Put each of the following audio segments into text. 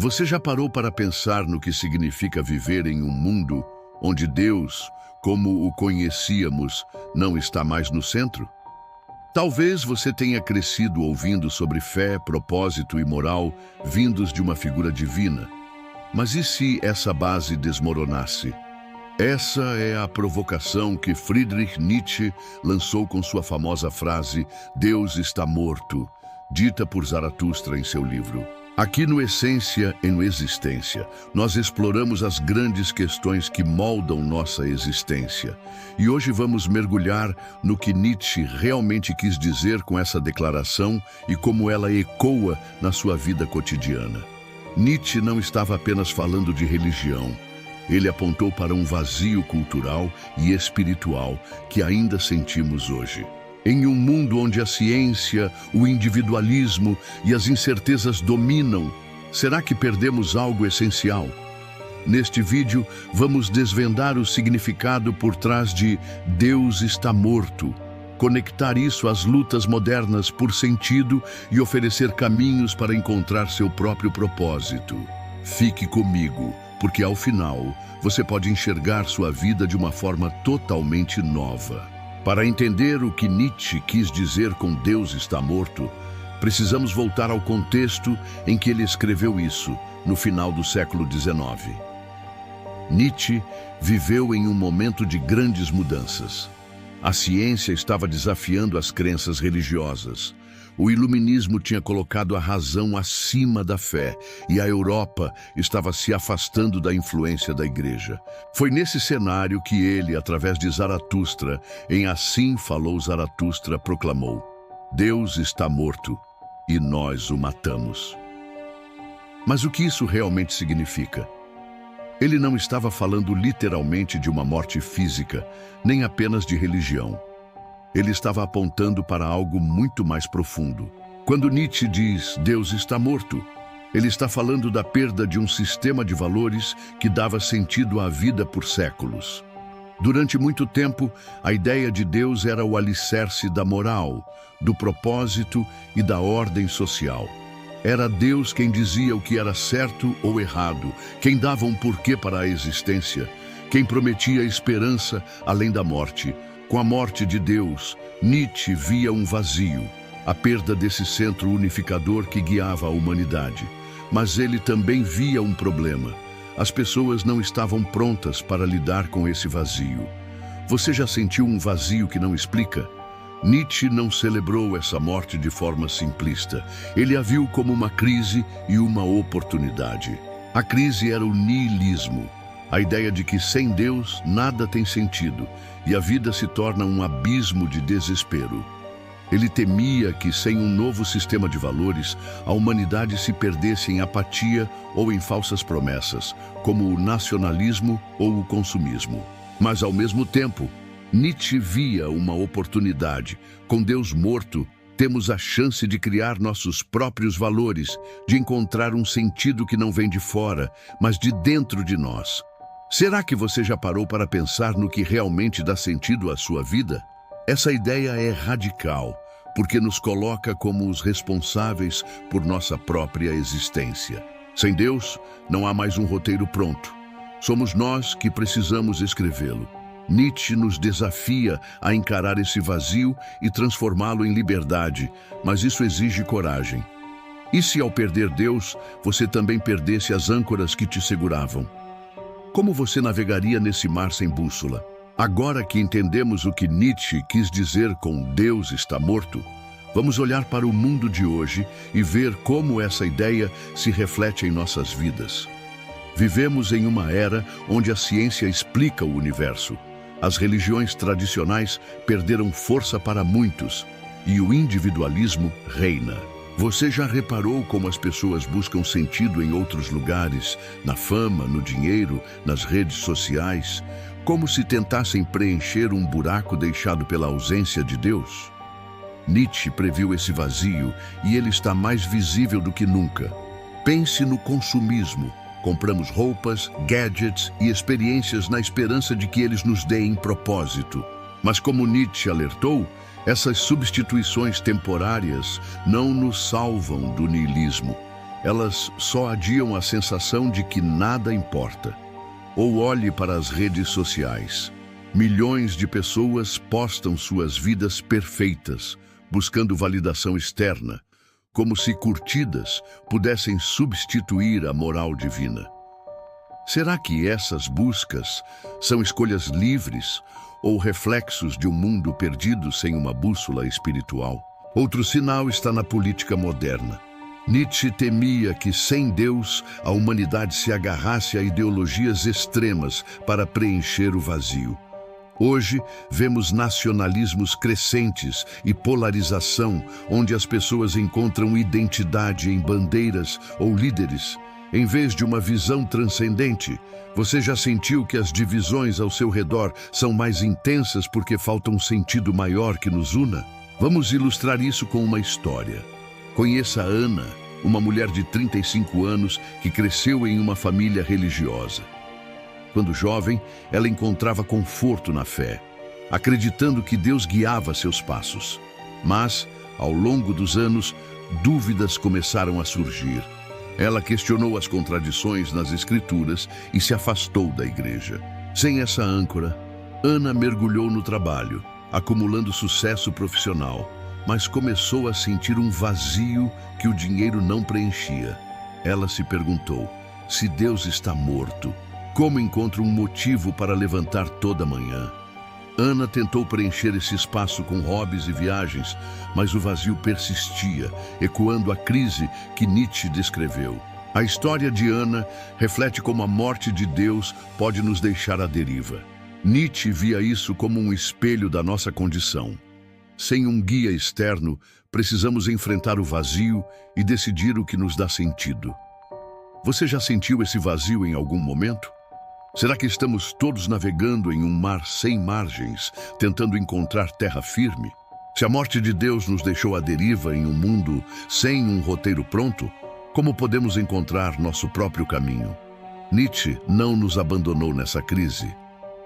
Você já parou para pensar no que significa viver em um mundo onde Deus, como o conhecíamos, não está mais no centro? Talvez você tenha crescido ouvindo sobre fé, propósito e moral vindos de uma figura divina. Mas e se essa base desmoronasse? Essa é a provocação que Friedrich Nietzsche lançou com sua famosa frase "Deus está morto", dita por Zaratustra em seu livro. Aqui no Essência e no Existência, nós exploramos as grandes questões que moldam nossa existência. E hoje vamos mergulhar no que Nietzsche realmente quis dizer com essa declaração e como ela ecoa na sua vida cotidiana. Nietzsche não estava apenas falando de religião. Ele apontou para um vazio cultural e espiritual que ainda sentimos hoje. Em um mundo onde a ciência, o individualismo e as incertezas dominam, será que perdemos algo essencial? Neste vídeo, vamos desvendar o significado por trás de "Deus está morto", conectar isso às lutas modernas por sentido e oferecer caminhos para encontrar seu próprio propósito. Fique comigo, porque ao final, você pode enxergar sua vida de uma forma totalmente nova. Para entender o que Nietzsche quis dizer com "Deus está morto", precisamos voltar ao contexto em que ele escreveu isso, no final do século XIX. Nietzsche viveu em um momento de grandes mudanças. A ciência estava desafiando as crenças religiosas. O iluminismo tinha colocado a razão acima da fé e a Europa estava se afastando da influência da Igreja. Foi nesse cenário que ele, através de Zaratustra, em Assim Falou Zaratustra, proclamou: "Deus está morto e nós o matamos". Mas o que isso realmente significa? Ele não estava falando literalmente de uma morte física, nem apenas de religião. Ele estava apontando para algo muito mais profundo. Quando Nietzsche diz "Deus está morto", ele está falando da perda de um sistema de valores que dava sentido à vida por séculos. Durante muito tempo, a ideia de Deus era o alicerce da moral, do propósito e da ordem social. Era Deus quem dizia o que era certo ou errado, quem dava um porquê para a existência, quem prometia esperança além da morte. Com a morte de Deus, Nietzsche via um vazio, a perda desse centro unificador que guiava a humanidade. Mas ele também via um problema. As pessoas não estavam prontas para lidar com esse vazio. Você já sentiu um vazio que não explica? Nietzsche não celebrou essa morte de forma simplista. Ele a viu como uma crise e uma oportunidade. A crise era o niilismo, a ideia de que sem Deus nada tem sentido e a vida se torna um abismo de desespero. Ele temia que, sem um novo sistema de valores, a humanidade se perdesse em apatia ou em falsas promessas, como o nacionalismo ou o consumismo. Mas, ao mesmo tempo, Nietzsche via uma oportunidade. Com Deus morto, temos a chance de criar nossos próprios valores, de encontrar um sentido que não vem de fora, mas de dentro de nós. Será que você já parou para pensar no que realmente dá sentido à sua vida? Essa ideia é radical, porque nos coloca como os responsáveis por nossa própria existência. Sem Deus, não há mais um roteiro pronto. Somos nós que precisamos escrevê-lo. Nietzsche nos desafia a encarar esse vazio e transformá-lo em liberdade, mas isso exige coragem. E se ao perder Deus, você também perdesse as âncoras que te seguravam? Como você navegaria nesse mar sem bússola? Agora que entendemos o que Nietzsche quis dizer com "Deus está morto", vamos olhar para o mundo de hoje e ver como essa ideia se reflete em nossas vidas. Vivemos em uma era onde a ciência explica o universo. As religiões tradicionais perderam força para muitos e o individualismo reina. Você já reparou como as pessoas buscam sentido em outros lugares, na fama, no dinheiro, nas redes sociais, como se tentassem preencher um buraco deixado pela ausência de Deus? Nietzsche previu esse vazio e ele está mais visível do que nunca. Pense no consumismo. Compramos roupas, gadgets e experiências na esperança de que eles nos deem propósito. Mas como Nietzsche alertou, essas substituições temporárias não nos salvam do niilismo. Elas só adiam a sensação de que nada importa. Ou olhe para as redes sociais. Milhões de pessoas postam suas vidas perfeitas, buscando validação externa, como se curtidas pudessem substituir a moral divina. Será que essas buscas são escolhas livres ou reflexos de um mundo perdido sem uma bússola espiritual? Outro sinal está na política moderna. Nietzsche temia que, sem Deus, a humanidade se agarrasse a ideologias extremas para preencher o vazio. Hoje, vemos nacionalismos crescentes e polarização, onde as pessoas encontram identidade em bandeiras ou líderes, em vez de uma visão transcendente. Você já sentiu que as divisões ao seu redor são mais intensas porque falta um sentido maior que nos una? Vamos ilustrar isso com uma história. Conheça Ana, uma mulher de 35 anos que cresceu em uma família religiosa. Quando jovem, ela encontrava conforto na fé, acreditando que Deus guiava seus passos. Mas, ao longo dos anos, dúvidas começaram a surgir. Ela questionou as contradições nas Escrituras e se afastou da igreja. Sem essa âncora, Ana mergulhou no trabalho, acumulando sucesso profissional, mas começou a sentir um vazio que o dinheiro não preenchia. Ela se perguntou: se Deus está morto, como encontro um motivo para levantar toda manhã? Ana tentou preencher esse espaço com hobbies e viagens, mas o vazio persistia, ecoando a crise que Nietzsche descreveu. A história de Ana reflete como a morte de Deus pode nos deixar à deriva. Nietzsche via isso como um espelho da nossa condição. Sem um guia externo, precisamos enfrentar o vazio e decidir o que nos dá sentido. Você já sentiu esse vazio em algum momento? Será que estamos todos navegando em um mar sem margens, tentando encontrar terra firme? Se a morte de Deus nos deixou à deriva em um mundo sem um roteiro pronto, como podemos encontrar nosso próprio caminho? Nietzsche não nos abandonou nessa crise.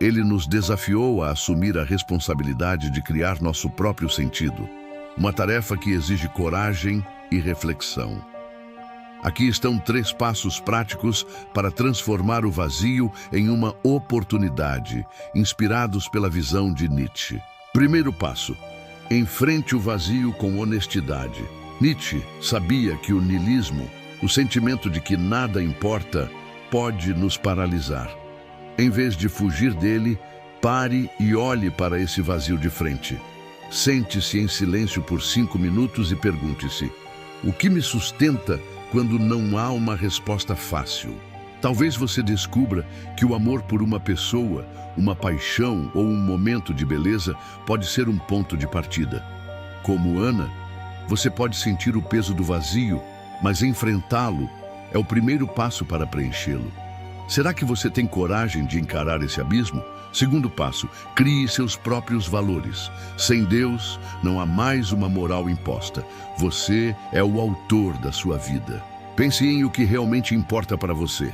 Ele nos desafiou a assumir a responsabilidade de criar nosso próprio sentido, uma tarefa que exige coragem e reflexão. Aqui estão 3 passos práticos para transformar o vazio em uma oportunidade, inspirados pela visão de Nietzsche. Primeiro passo: enfrente o vazio com honestidade. Nietzsche sabia que o niilismo, o sentimento de que nada importa, pode nos paralisar. Em vez de fugir dele, pare e olhe para esse vazio de frente. Sente-se em silêncio por 5 minutos e pergunte-se: o que me sustenta quando não há uma resposta fácil? Talvez você descubra que o amor por uma pessoa, uma paixão ou um momento de beleza pode ser um ponto de partida. Como Ana, você pode sentir o peso do vazio, mas enfrentá-lo é o primeiro passo para preenchê-lo. Será que você tem coragem de encarar esse abismo? Segundo passo: crie seus próprios valores. Sem Deus, não há mais uma moral imposta. Você é o autor da sua vida. Pense em o que realmente importa para você.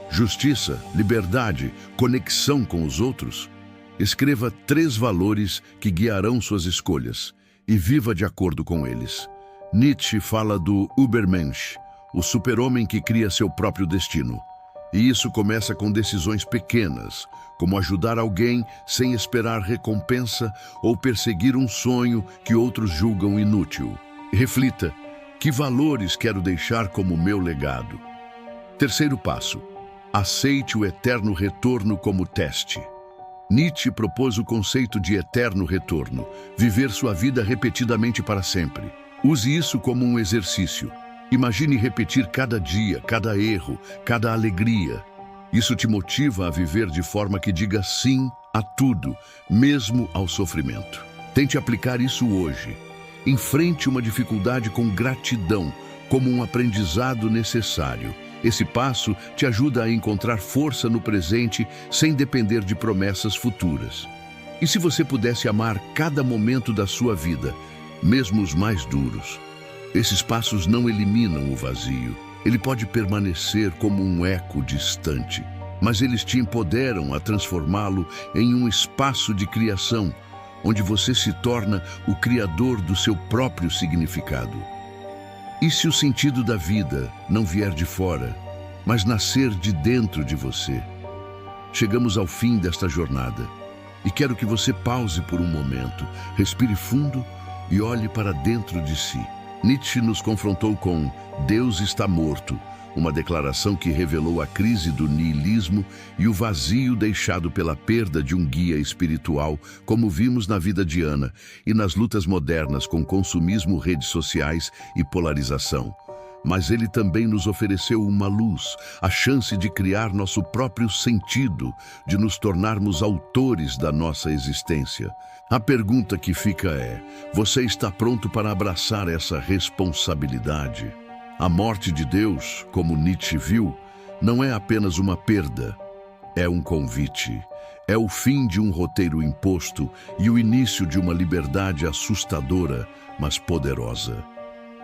Justiça, liberdade, conexão com os outros. Escreva 3 valores que guiarão suas escolhas e viva de acordo com eles. Nietzsche fala do Übermensch, o super-homem que cria seu próprio destino. E isso começa com decisões pequenas, como ajudar alguém sem esperar recompensa ou perseguir um sonho que outros julgam inútil. Reflita: que valores quero deixar como meu legado? Terceiro passo: aceite o eterno retorno como teste. Nietzsche propôs o conceito de eterno retorno, viver sua vida repetidamente para sempre. Use isso como um exercício. Imagine repetir cada dia, cada erro, cada alegria. Isso te motiva a viver de forma que diga sim a tudo, mesmo ao sofrimento. Tente aplicar isso hoje. Enfrente uma dificuldade com gratidão, como um aprendizado necessário. Esse passo te ajuda a encontrar força no presente sem depender de promessas futuras. E se você pudesse amar cada momento da sua vida, mesmo os mais duros? Esses passos não eliminam o vazio. Ele pode permanecer como um eco distante, mas eles te empoderam a transformá-lo em um espaço de criação, onde você se torna o criador do seu próprio significado. E se o sentido da vida não vier de fora, mas nascer de dentro de você? Chegamos ao fim desta jornada e quero que você pause por um momento, respire fundo e olhe para dentro de si. Nietzsche nos confrontou com Deus está morto, uma declaração que revelou a crise do niilismo e o vazio deixado pela perda de um guia espiritual, como vimos na vida de Ana e nas lutas modernas com consumismo, redes sociais e polarização. Mas ele também nos ofereceu uma luz, a chance de criar nosso próprio sentido, de nos tornarmos autores da nossa existência. A pergunta que fica é: você está pronto para abraçar essa responsabilidade? A morte de Deus, como Nietzsche viu, não é apenas uma perda, é um convite. É o fim de um roteiro imposto e o início de uma liberdade assustadora, mas poderosa.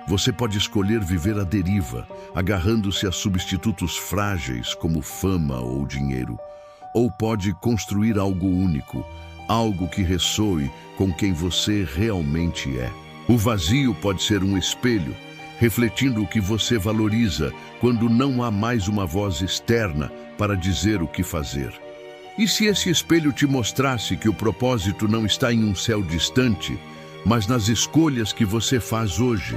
Você pode escolher viver à deriva, agarrando-se a substitutos frágeis como fama ou dinheiro, ou pode construir algo único, algo que ressoe com quem você realmente é. O vazio pode ser um espelho, refletindo o que você valoriza quando não há mais uma voz externa para dizer o que fazer. E se esse espelho te mostrasse que o propósito não está em um céu distante, mas nas escolhas que você faz hoje?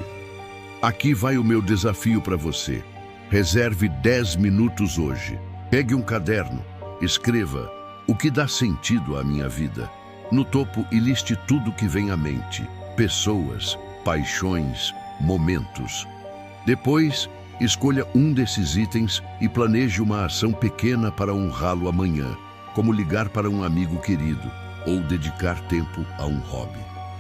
Aqui vai o meu desafio para você. Reserve 10 minutos hoje. Pegue um caderno, escreva o que dá sentido à minha vida. No topo, e liste tudo que vem à mente: pessoas, paixões, momentos. Depois, escolha um desses itens e planeje uma ação pequena para honrá-lo amanhã, como ligar para um amigo querido ou dedicar tempo a um hobby.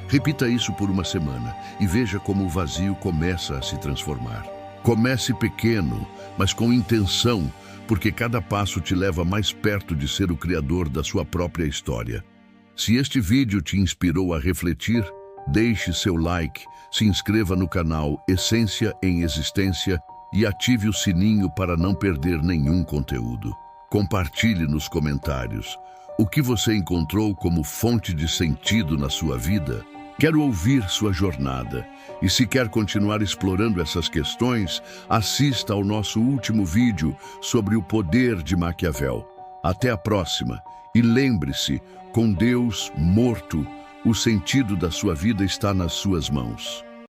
Repita isso por uma semana e veja como o vazio começa a se transformar. Comece pequeno, mas com intenção, porque cada passo te leva mais perto de ser o criador da sua própria história. Se este vídeo te inspirou a refletir, deixe seu like, se inscreva no canal Essência em Existência e ative o sininho para não perder nenhum conteúdo. Compartilhe nos comentários o que você encontrou como fonte de sentido na sua vida. Quero ouvir sua jornada e, se quer continuar explorando essas questões, assista ao nosso último vídeo sobre o poder de Maquiavel. Até a próxima e lembre-se, com Deus morto, o sentido da sua vida está nas suas mãos.